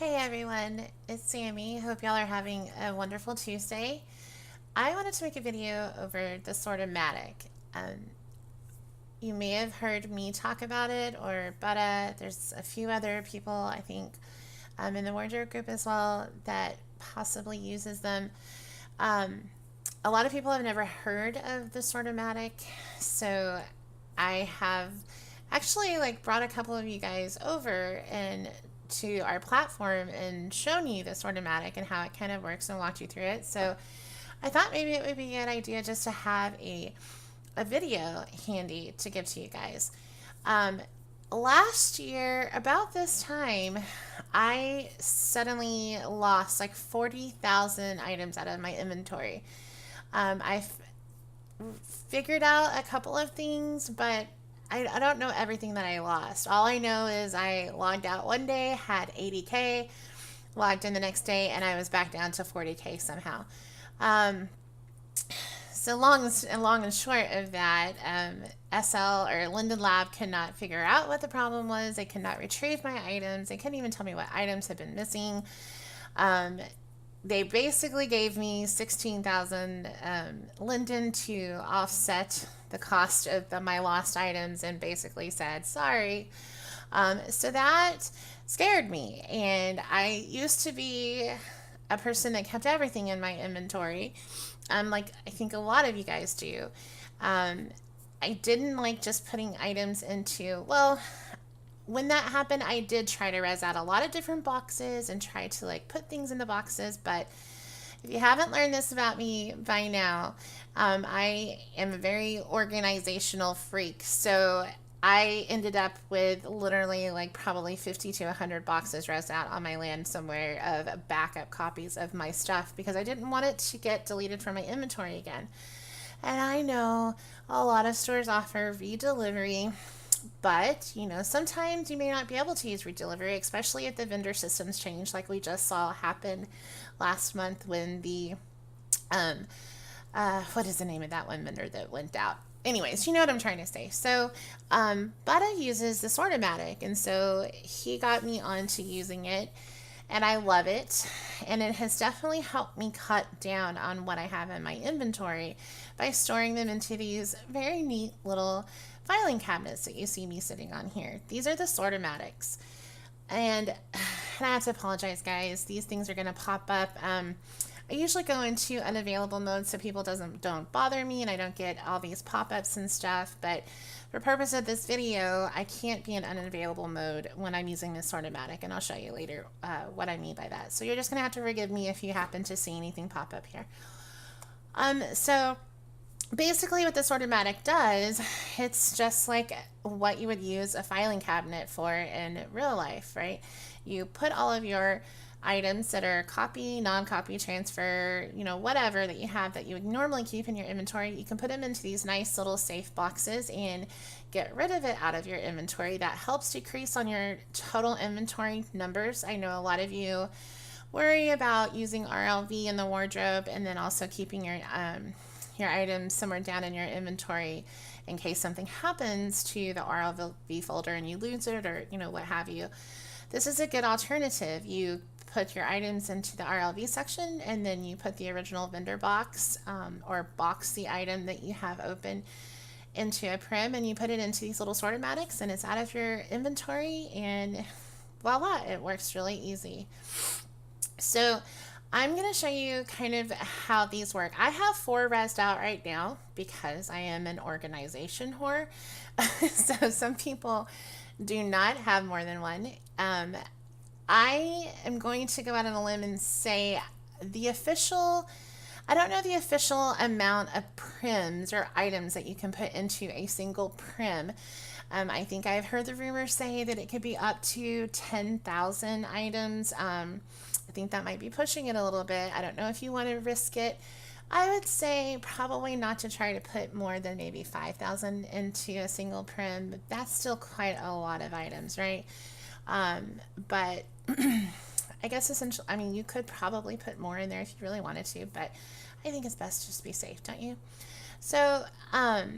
Hey everyone, it's Sammy. Hope y'all are having a wonderful Tuesday. I wanted to make a video over the Sortamatic. Um, you may have heard me talk about it or Butta. There's a few other people, I think, in the wardrobe group as well that possibly uses them. Um, a lot of people have never heard of the Sortamatic, so I have actually brought a couple of you guys over and to our platform and shown you the Sortamatic and how it kind of works and walked you through it. So I thought maybe it would be a good idea just to have a video handy to give to you guys. Um, Last year, about this time, I suddenly lost like 40,000 items out of my inventory. I figured out a couple of things, but I don't know everything that I lost. All I know is I logged out one day, had 80K, logged in the next day, and I was back down to 40K somehow. Um, so long and short of that, SL or Linden Lab could not figure out what the problem was. They could not retrieve my items. They couldn't even tell me what items had been missing. Um, they basically gave me 16,000 Linden to offset the cost of my lost items and basically said, sorry. So that scared me. And I used to be a person that kept everything in my inventory, like I think a lot of you guys do. Um, I didn't like just putting items into, well, when that happened, I did try to res out a lot of different boxes and try to put things in the boxes. But if you haven't learned this about me by now, I am a very organizational freak. So I ended up with literally probably 50 to 100 boxes res out on my land somewhere of backup copies of my stuff because I didn't want it to get deleted from my inventory again. And I know a lot of stores offer redelivery, but sometimes you may not be able to use redelivery, especially if the vendor systems change, like we just saw happen last month when the what is the name of that one vendor that went out? Anyways, you know what I'm trying to say. So, Bada uses the Sortamatic, and so he got me onto using it, and I love it. And it has definitely helped me cut down on what I have in my inventory by storing them into these very neat little filing cabinets that you see me sitting on here. These are the Sortamatics. And I have to apologize, guys. These things are going to pop up. I usually go into unavailable mode so people don't bother me and I don't get all these pop-ups and stuff. But for purpose of this video, I can't be in unavailable mode when I'm using this Sortamatic, and I'll show you later what I mean by that. So you're just going to have to forgive me if you happen to see anything pop up here. So basically what the Sortamatic does, it's just like what you would use a filing cabinet for in real life, right? You put all of your items that are copy, non-copy, transfer, whatever that you have that you would normally keep in your inventory, you can put them into these nice little safe boxes and get rid of it out of your inventory. That helps decrease on your total inventory numbers. I know a lot of you worry about using RLV in the wardrobe and then also keeping your items somewhere down in your inventory in case something happens to the RLV folder and you lose it or what have you. This is a good alternative. You put your items into the RLV section and then you put the original vendor box or box the item that you have open into a prim and you put it into these little Sortamatics and it's out of your inventory and voila, it works really easy. So I'm going to show you kind of how these work. I have 4 rezzed out right now because I am an organization whore. So some people do not have more than one. I am going to go out on a limb and say I don't know the official amount of prims or items that you can put into a single prim. I think I've heard the rumors say that it could be up to 10,000 items. I think that might be pushing it a little bit. I don't know if you want to risk it. I would say probably not to try to put more than maybe 5,000 into a single prim, but that's still quite a lot of items, right? But I guess essentially, I mean, you could probably put more in there if you really wanted to, but I think it's best just to be safe, don't you? So, I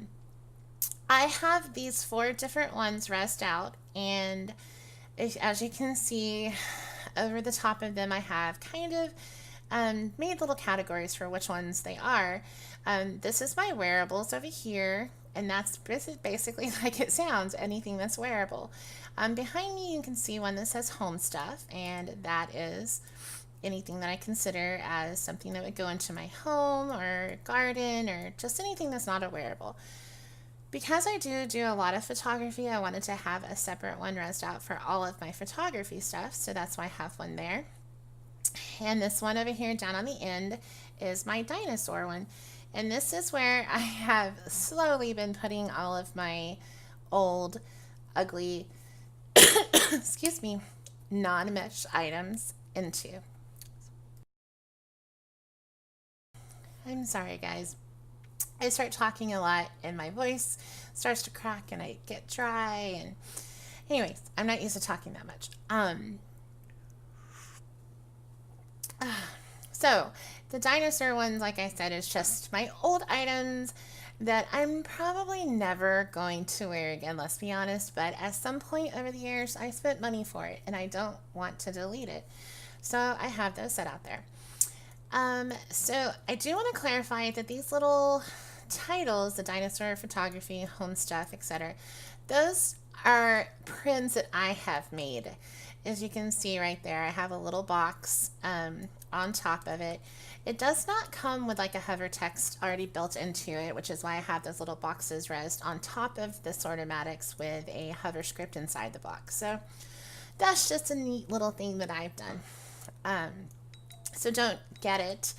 have these 4 different ones rezzed out, and as you can see, over the top of them, I have kind of made little categories for which ones they are. This is my wearables over here, and that's basically like it sounds, anything that's wearable. Behind me, you can see one that says home stuff, and that is anything that I consider as something that would go into my home or garden or just anything that's not a wearable. Because I do a lot of photography, I wanted to have a separate one resed out for all of my photography stuff, so that's why I have one there. And this one over here down on the end is my dinosaur one. And this is where I have slowly been putting all of my old, ugly, excuse me, non-mesh items into. I'm sorry, guys. I start talking a lot and my voice starts to crack and I get dry. And anyways, I'm not used to talking that much. So the dinosaur ones, like I said, is just my old items that I'm probably never going to wear again, let's be honest. But at some point over the years, I spent money for it and I don't want to delete it. So I have those set out there. So I do want to clarify that these little titles, the dinosaur, photography, home stuff, etc., those are prints that I have made. As you can see right there, I have a little box on top of it. It does not come with like a hover text already built into it, which is why I have those little boxes resed on top of the Sortamatics with a hover script inside the box. So that's just a neat little thing that I've done. So don't get it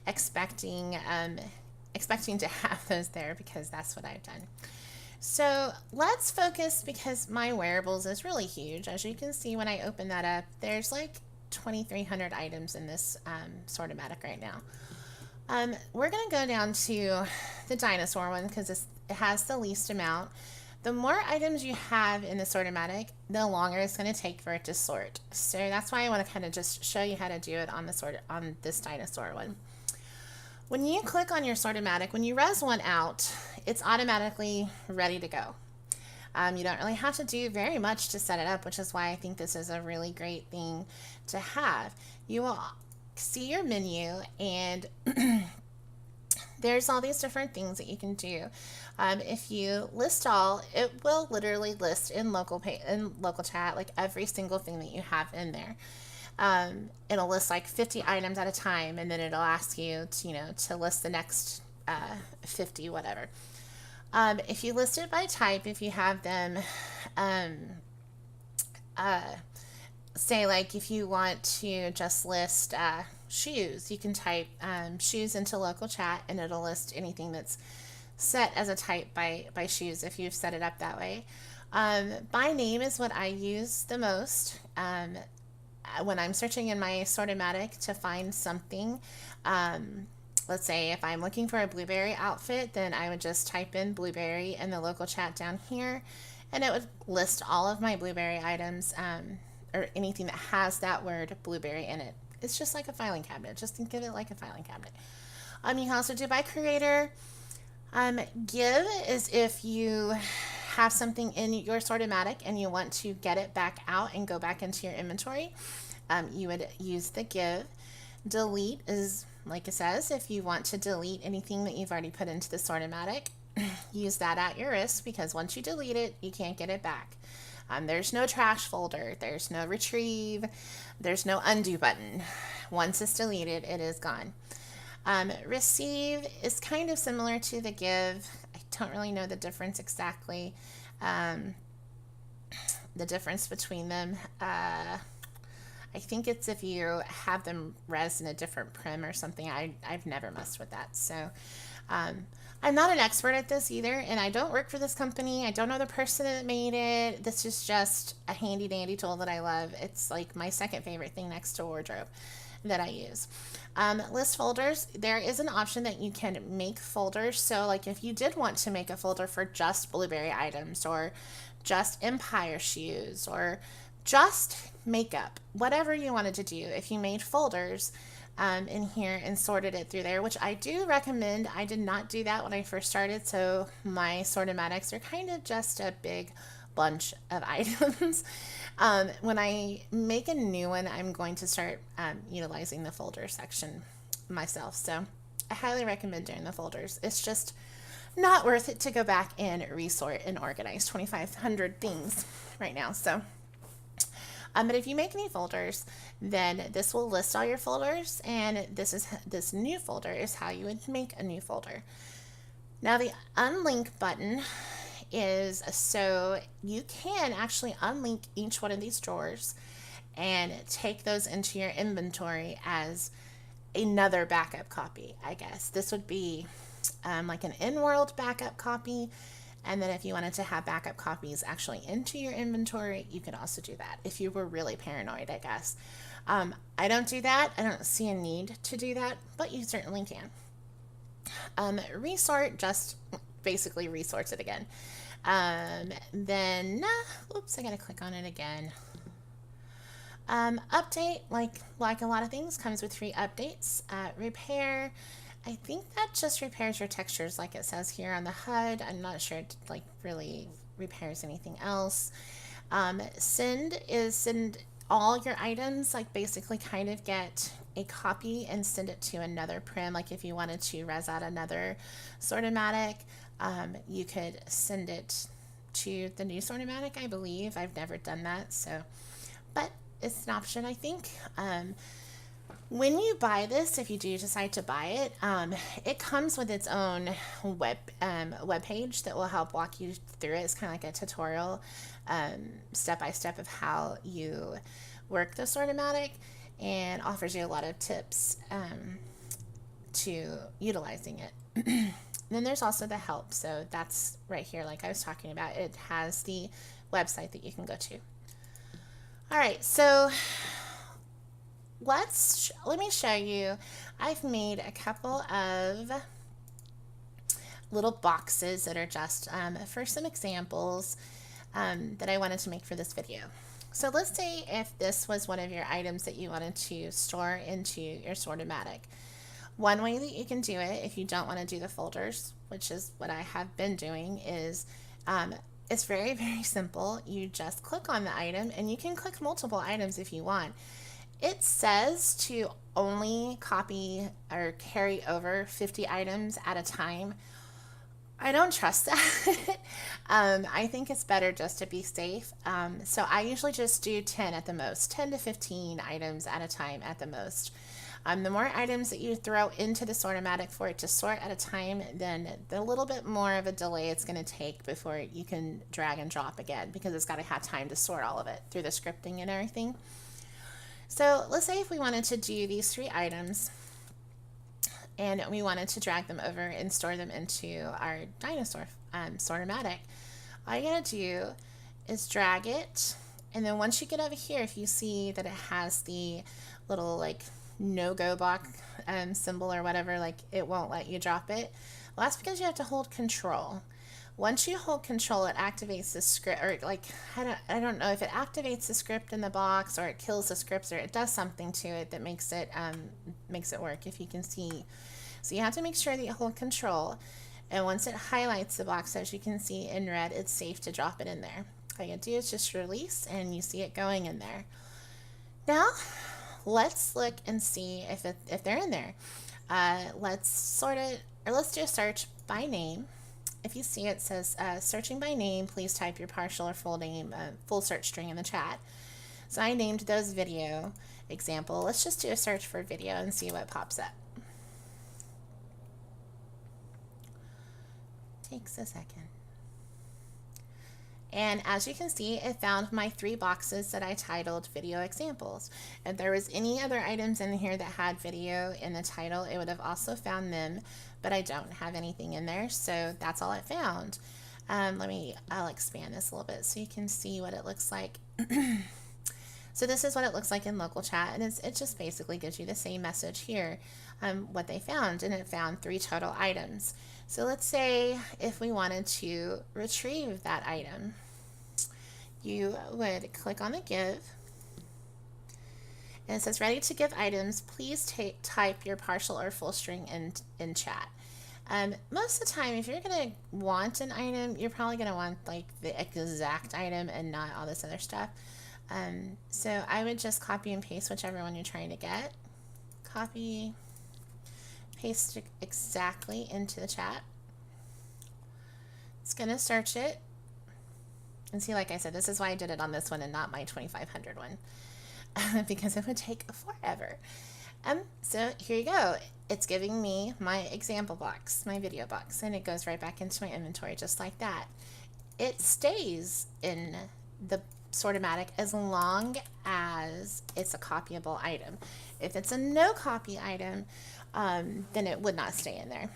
expecting to have those there, because that's what I've done. So let's focus, because my wearables is really huge. As you can see when I open that up, there's like 2,300 items in this Sortamatic right now. We're going to go down to the dinosaur one because it has the least amount. The more items you have in the Sortamatic, the longer it's going to take for it to sort. So that's why I want to kind of just show you how to do it on this dinosaur one. When you click on your Sortamatic, when you res one out, it's automatically ready to go. You don't really have to do very much to set it up, which is why I think this is a really great thing to have. You will see your menu, and there's all these different things that you can do. If you list all, it will literally list in local chat like every single thing that you have in there. It'll list like 50 items at a time, and then it'll ask you to list the next 50 whatever. If you list it by type, if you have them say like if you want to just list shoes, you can type shoes into local chat and it'll list anything that's set as a type by shoes if you've set it up that way. By name is what I use the most. When I'm searching in my Sortamatic to find something, let's say if I'm looking for a blueberry outfit, then I would just type in blueberry in the local chat down here, and it would list all of my blueberry items, or anything that has that word blueberry in it. It's just like a filing cabinet. Just think of it like a filing cabinet. You can also do by creator. Give is if you have something in your Sortamatic and you want to get it back out and go back into your inventory. You would use the give. Delete is, like it says, if you want to delete anything that you've already put into the Sortamatic. Use that at your risk, because once you delete it, you can't get it back. There's no trash folder, there's no retrieve, there's no undo button. Once it's deleted, it is gone. Receive is kind of similar to the give. I don't really know the difference exactly. The difference between them. I think it's if you have them res in a different prim or something. I've never messed with that. So I'm not an expert at this either, and I don't work for this company. I don't know the person that made it. This is just a handy dandy tool that I love. It's like my second favorite thing next to wardrobe that I use. List folders, there is an option that you can make folders. So like if you did want to make a folder for just blueberry items or just Empire shoes or just makeup, whatever you wanted to do, if you made folders in here and sorted it through there, which I do recommend. I did not do that when I first started, so my Sortamatics are kind of just a big bunch of items. When I make a new one, I'm going to start utilizing the folder section myself. So I highly recommend doing the folders. It's just not worth it to go back and resort and organize 2,500 things right now. So, but if you make any folders, then this will list all your folders, and this new folder is how you would make a new folder. Now the unlink button is so you can actually unlink each one of these drawers and take those into your inventory as another backup copy, I guess. This would be like an in-world backup copy. And then if you wanted to have backup copies actually into your inventory, you could also do that if you were really paranoid, I guess. I don't do that. I don't see a need to do that, but you certainly can. Resort just basically resorts it again. Then, oops, I gotta click on it again. Update, like a lot of things, comes with free updates. Repair, I think that just repairs your textures like it says here on the HUD. I'm not sure it really repairs anything else. Send all your items, basically kind of get a copy and send it to another prim. Like if you wanted to res out another Sortamatic, you could send it to the new Sortamatic, I believe. I've never done that, so, but it's an option, I think. When you buy this, if you do decide to buy it, it comes with its own web page that will help walk you through it. It's kind of like a tutorial, step by step of how you work the Sortamatic, and offers you a lot of tips to utilizing it. Then there's also the help. So that's right here, like I was talking about. It has the website that you can go to. All right, so let me show you. I've made a couple of little boxes that are just for some examples that I wanted to make for this video. So let's say if this was one of your items that you wanted to store into your Sortamatic. One way that you can do it, if you don't want to do the folders, which is what I have been doing, is it's very, very simple. You just click on the item, and you can click multiple items if you want. It says to only copy or carry over 50 items at a time. I don't trust that. I think it's better just to be safe. So I usually just do 10 at the most, 10 to 15 items at a time at the most. The more items that you throw into the Sortamatic for it to sort at a time, then the little bit more of a delay it's going to take before you can drag and drop again, because it's got to have time to sort all of it through the scripting and everything. So let's say if we wanted to do these 3 items and we wanted to drag them over and store them into our dinosaur Sortamatic, all you gotta do is drag it, and then once you get over here, if you see that it has the little no-go box symbol or whatever, it won't let you drop it. Well, that's because you have to hold control. Once you hold control, it activates the script, or I don't know if it activates the script in the box, or it kills the scripts, or it does something to it that makes it work, if you can see. So you have to make sure that you hold control, and once it highlights the box, as you can see in red, it's safe to drop it in there. All you do is just release, and you see it going in there. Now, let's look and see if they're in there. Let's sort it, or let's do a search by name. If you see it says searching by name, please type your partial or full name, full search string in the chat. So I named those video example. Let's just do a search for video and see what pops up. Takes a second. And as you can see, it found my 3 boxes that I titled video examples. If there was any other items in here that had video in the title, it would have also found them, but I don't have anything in there, so that's all it found. I'll expand this a little bit so you can see what it looks like. So this is what it looks like in local chat, and it just basically gives you the same message here, what they found, and it found 3 total items. So let's say if we wanted to retrieve that item, you would click on the give, and it says ready to give items, please type your partial or full string in chat. Most of the time, if you're going to want an item, you're probably going to want the exact item and not all this other stuff. So I would just copy and paste whichever one you're trying to get. Copy, paste it exactly into the chat. It's going to search it. And see, like I said, this is why I did it on this one and not my 2500 one, because it would take forever. So here you go. It's giving me my example box, my video box, and it goes right back into my inventory just like that. It stays in the Sortamatic as long as it's a copyable item. If it's a no copy item, then it would not stay in there.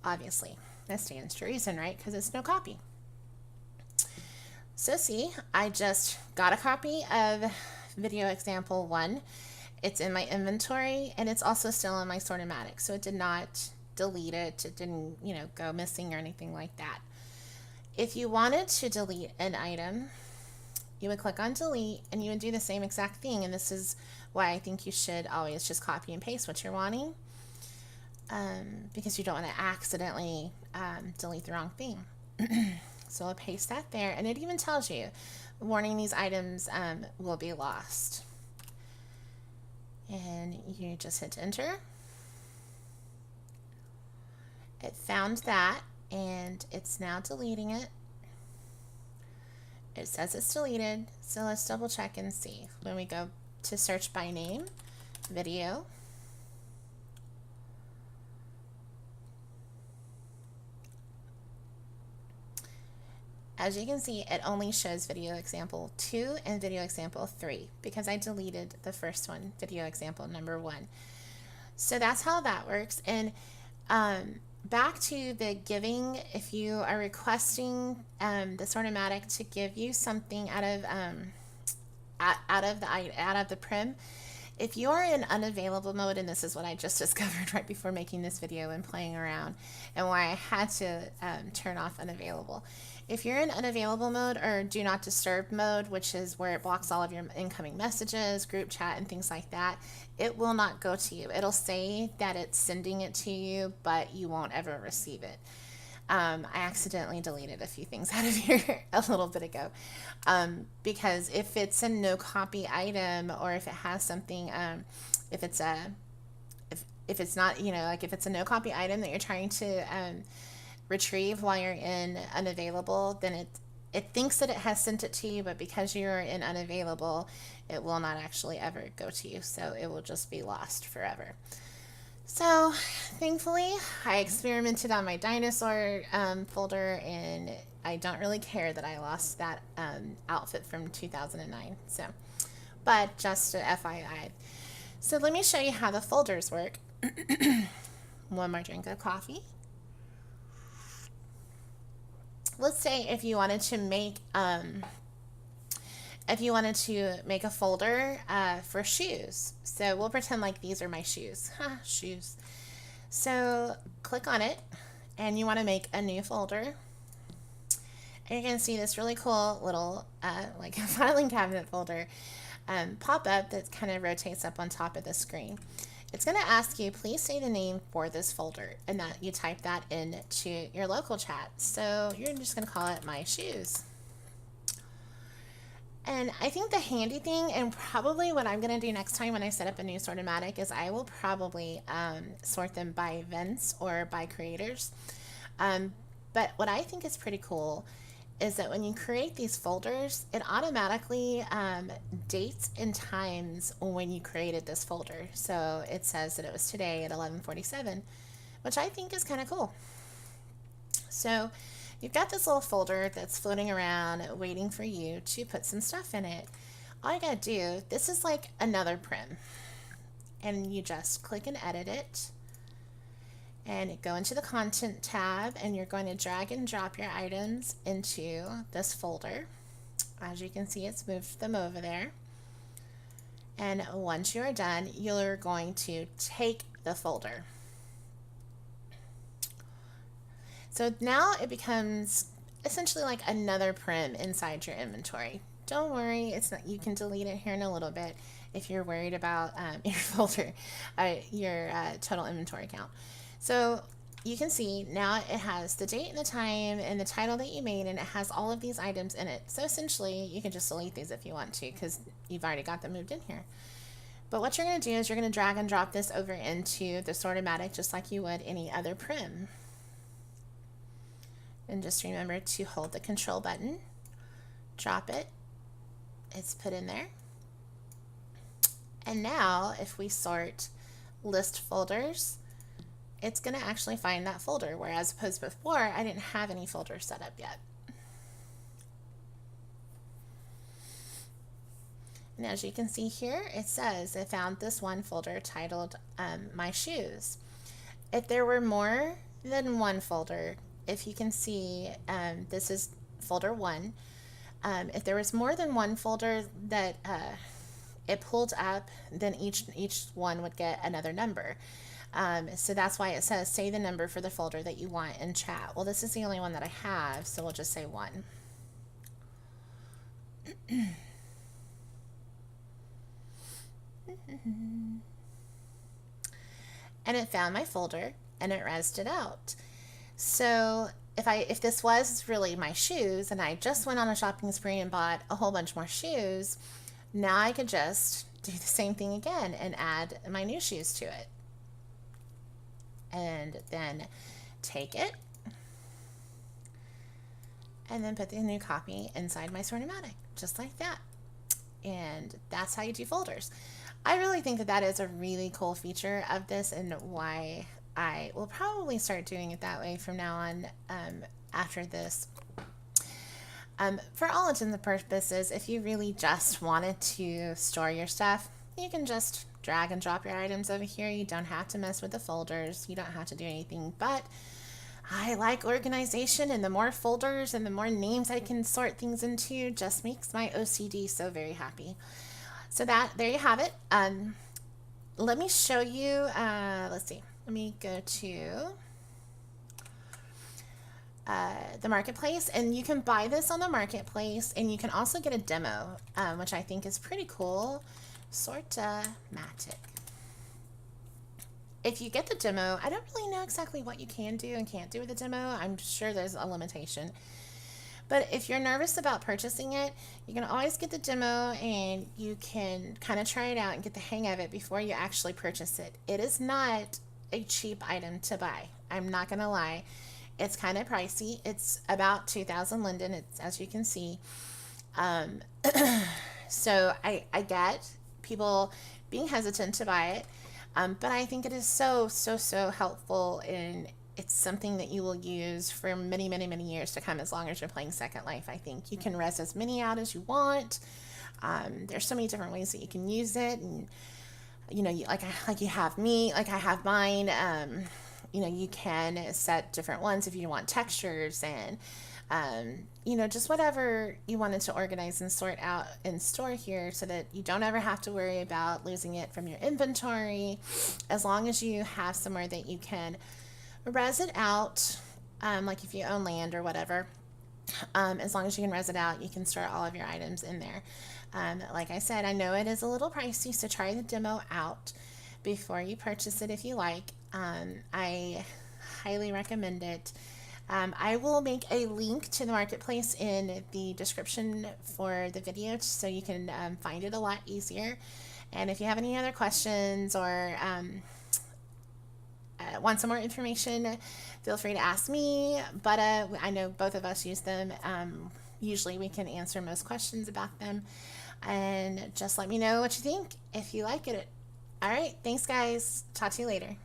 Obviously, that stands to reason, right? Because it's no copy. So see, I just got a copy of video example 1. It's in my inventory, and it's also still in my Sortamatic, so it did not delete it. It didn't, go missing or anything like that. If you wanted to delete an item, you would click on delete, and you would do the same exact thing, and this is why I think you should always just copy and paste what you're wanting, because you don't want to accidentally delete the wrong thing. So I'll paste that there, and it even tells you, warning, these items will be lost. And you just hit enter. It found that, and it's now deleting it. It says it's deleted, so let's double check and see. When we go to search by name, video, as you can see, it only shows video example 2 and video example 3 because I deleted the first one, video example number 1. So that's how that works. And back to the giving, if you are requesting the Sortamatic to give you something out of the prim, if you're in unavailable mode, and this is what I just discovered right before making this video and playing around, and why I had to turn off unavailable. If you're in unavailable mode or do not disturb mode, which is where it blocks all of your incoming messages, group chat, and things like that, it will not go to you. It'll say that it's sending it to you, but you won't ever receive it. I accidentally deleted a few things out of here a little bit ago, because if it's a no copy item, or if it has something, if it's not, like if it's a no copy item that you're trying to retrieve while you're in unavailable, then it thinks that it has sent it to you, but because you're in unavailable, it will not actually ever go to you, so it will just be lost forever. So thankfully I experimented on my dinosaur folder, and I don't really care that I lost that outfit from 2009, so, but just a FYI. So let me show you how the folders work. One more drink of coffee. Let's say if you wanted to make a folder for shoes. So we'll pretend like these are my shoes. Shoes. So click on it, and you want to make a new folder. And you're going to see this really cool little like a filing cabinet folder pop up that kind of rotates up on top of the screen. It's going to ask you, please say the name for this folder, and that you type that into your local chat. So you're just going to call it My Shoes. And I think the handy thing, and probably what I'm going to do next time when I set up a new Sortamatic, is I will probably sort them by events or by creators. But what I think is pretty cool is that when you create these folders, it automatically dates and times when you created this folder. So it says that it was today at 11:47, which I think is kind of cool. So you've got this little folder that's floating around waiting for you to put some stuff in it. All you gotta do, this is like another prim, and you just click and edit it, and go into the content tab, and you're going to drag and drop your items into this folder. As you can see, it's moved them over there. And once you are done, you're going to take the folder. So now it becomes essentially like another prim inside your inventory. Don't worry, it's not, you can delete it here in a little bit if you're worried about your folder, your total inventory count. So you can see now it has the date and the time and the title that you made, and it has all of these items in it. So essentially, you can just delete these if you want to because you've already got them moved in here. But what you're going to do is you're going to drag and drop this over into the Sortamatic just like you would any other prim. And just remember to hold the control button, drop it, it's put in there. And now if we sort list folders, it's going to actually find that folder, whereas opposed to before, I didn't have any folders set up yet. And as you can see here, it says it found this one folder titled My Shoes. If there were more than one folder, if you can see, this is folder 1. If there was more than one folder that it pulled up, then each one would get another number. So that's why it says say the number for the folder that you want in chat. Well, this is the only one that I have, so we'll just say 1. And it found my folder and it rezzed it out. So if this was really my shoes and I just went on a shopping spree and bought a whole bunch more shoes, now I could just do the same thing again and add my new shoes to it. And then take it and then put the new copy inside my Sortamatic, just like that. And that's how you do folders. I really think that that is a really cool feature of this, and why I will probably start doing it that way from now on after this. For all intents and purposes, if you really just wanted to store your stuff, you can just drag and drop your items over here. You don't have to mess with the folders. You don't have to do anything, but I like organization, and the more folders and the more names I can sort things into just makes my OCD so very happy. So there you have it. Let me show you, let's see, let me go to the marketplace, and you can buy this on the marketplace, and you can also get a demo, which I think is pretty cool. Sortamatic. If you get the demo, I don't really know exactly what you can do and can't do with the demo. I'm sure there's a limitation. But if you're nervous about purchasing it, you can always get the demo and you can kind of try it out and get the hang of it before you actually purchase it. It is not a cheap item to buy. I'm not going to lie. It's kind of pricey. It's about 2,000 linden, it's, as you can see. So I get people being hesitant to buy it, but I think it is so helpful, and it's something that you will use for many years to come, as long as you're playing Second Life. I think you can res as many out as you want. There's so many different ways that you can use it, and you know, like you have me, like I have mine. You know, you can set different ones if you want textures, and you know, just whatever you wanted to organize and sort out and store here, so that you don't ever have to worry about losing it from your inventory, as long as you have somewhere that you can res it out, like if you own land or whatever. As long as you can res it out, you can store all of your items in there. Like I said, I know it is a little pricey, so try the demo out before you purchase it if you like. I highly recommend it. I will make a link to the marketplace in the description for the video, so you can find it a lot easier. And if you have any other questions or want some more information, feel free to ask me. But I know both of us use them. Usually we can answer most questions about them. And just let me know what you think if you like it. All right, thanks guys. Talk to you later.